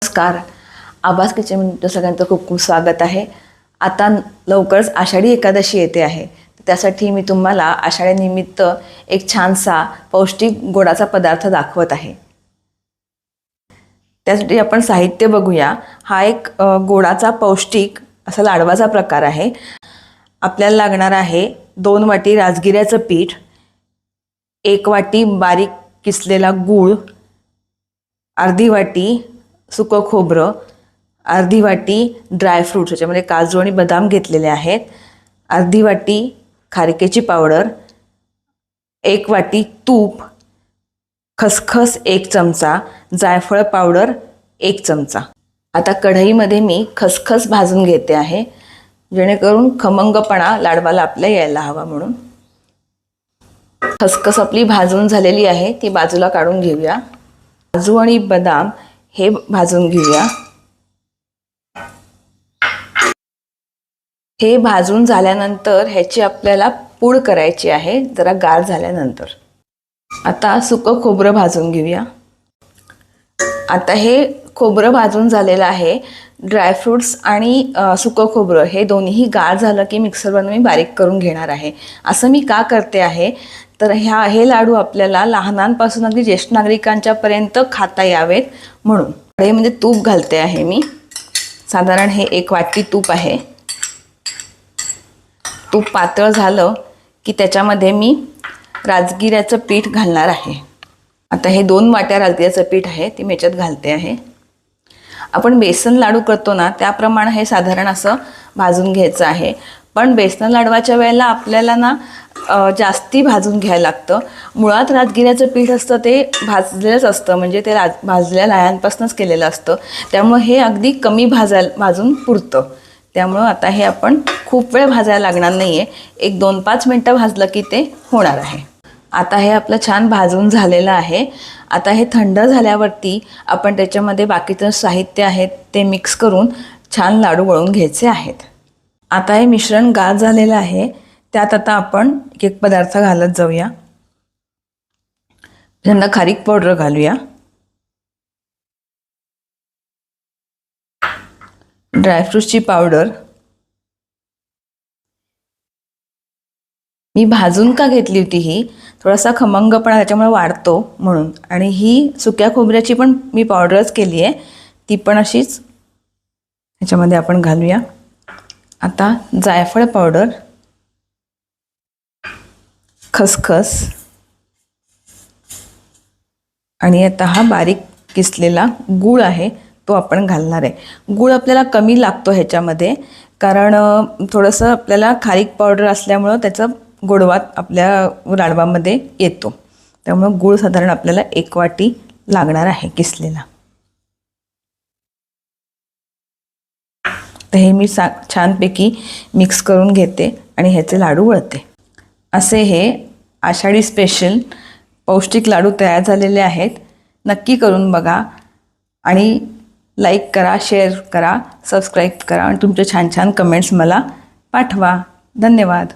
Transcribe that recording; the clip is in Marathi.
नमस्कार. आभास किचनमध्ये सगळ्यांचं खूप खूप स्वागत आहे. आता लवकरच आषाढी एकादशी येते आहे. त्यासाठी मी तुम्हाला आषाढीनिमित्त एक छानसा पौष्टिक गोडाचा पदार्थ दाखवत आहे. त्यासाठी आपण साहित्य बघूया. हा एक गोडाचा पौष्टिक असा लाडवाचा प्रकार आहे. आपल्याला लागणार आहे 2 वाटी राजगिऱ्याचं पीठ, 1 वाटी बारीक किसलेला गूळ, अर्धी वाटी सुकं खोबरं, अर्धी वाटी ड्रायफ्रूट्स याच्यामध्ये काजू आणि बदाम घेतलेले आहेत, अर्धी वाटी खारकेची पावडर, 1 वाटी तूप, खसखस 1 चमचा, जायफळ पावडर 1 चमचा. आता कढईमध्ये मी खसखस भाजून घेते आहे, जेणेकरून खमंगपणा लाडवाला आपल्या यायला हवा म्हणून. खसखस आपली भाजून झालेली आहे, ती बाजूला काढून घेऊया. काजू आणि बदाम हे भाजून घेऊया. हे भाजून झाल्यानंतर ह्याची आपल्याला पूड करायची आहे, जरा गार झाल्यानंतर. आता सुकं खोबरं भाजून घेऊया. आता हे खोबरं भाजून झालेलं आहे. ड्रायफ्रूट्स आणि सुकं खोबरं हे दोन्ही गार झालं की मिक्सरवरून मी बारीक करून घेणार आहे. असं मी का करते आहे तर हे लाडू आपल्याला लहानांपासून अगदी ज्येष्ठ नागरिकांच्यापर्यंत खाता यावेत म्हणून. कढईमध्ये तूप घालते आहे मी. साधारण हे 1 वाटी तूप आहे. तूप पातळ झालं की त्याच्यामध्ये मी राजगिऱ्याचं पीठ घालणार आहे. आता हे 2 वाट्या राजगिऱ्याचं पीठ आहे, ते मी याच्यात घालते आहे. आपण बेसन लाडू करतो ना त्याप्रमाणे हे साधारण असं भाजून घ्यायचं आहे. पण बेसन लाडवाच्या वेळेला आपल्याला ना जास्ती भाजून घ्यायला लागतं. मुळात राजगिऱ्याचं पीठ असतं ते भाजलेलंच असतं, म्हणजे ते भाजलेल्या लाह्यांपासूनच केलेलं असतं. त्यामुळं हे अगदी कमी भाजून पुरतं. त्यामुळं आता हे आपण खूप वेळ भाजायला लागणार नाही आहे. 1-2-5 मिनटं भाजलं की ते होणार आहे. आता हे आपलं छान भाजून झालेलं आहे. आता हे थंड झाल्यावरती आपण त्याच्यामध्ये बाकीचं साहित्य आहे ते मिक्स करून छान लाडू वळून घ्यायचे आहेत. आता हे मिश्रण गार झालेलं आहे. त्यात आता आपण एक पदार्थ घालत जाऊया. त्यांना खारीक पावडर घालूया, ड्रायफ्रूट्सची पावडर. मी भाजून का घेतली होती ही, थोडासा खमंगपणा त्याच्यामुळे वाढतो म्हणून. आणि ही सुक्या खोबऱ्याची पण मी पावडरच केली आहे, ती पण अशीच ह्याच्यामध्ये आपण घालूया. आता जायफळ पावडर, खसखस आणि आता हा बारीक किसलेला गूळ आहे तो आपण घालणार आहे. गूळ आपल्याला कमी लागतो ह्याच्यामध्ये, कारण थोडंसं आपल्याला खारीक पावडर असल्यामुळं त्याचा गोडवा आपल्या लाडवामध्ये येतो. त्यामुळं गूळ साधारण आपल्याला 1 वाटी लागणार आहे किसलेला. तर हे मी छानपैकी मिक्स करून घेते आणि ह्याचे लाडू वळते. असे हे आषाढी स्पेशल पौष्टिक लाडू तयार झालेले आहेत. नक्की करून बघा आणि लाईक करा, शेअर करा, सबस्क्राईब करा आणि तुमचे छान छान कमेंट्स मला पाठवा. धन्यवाद.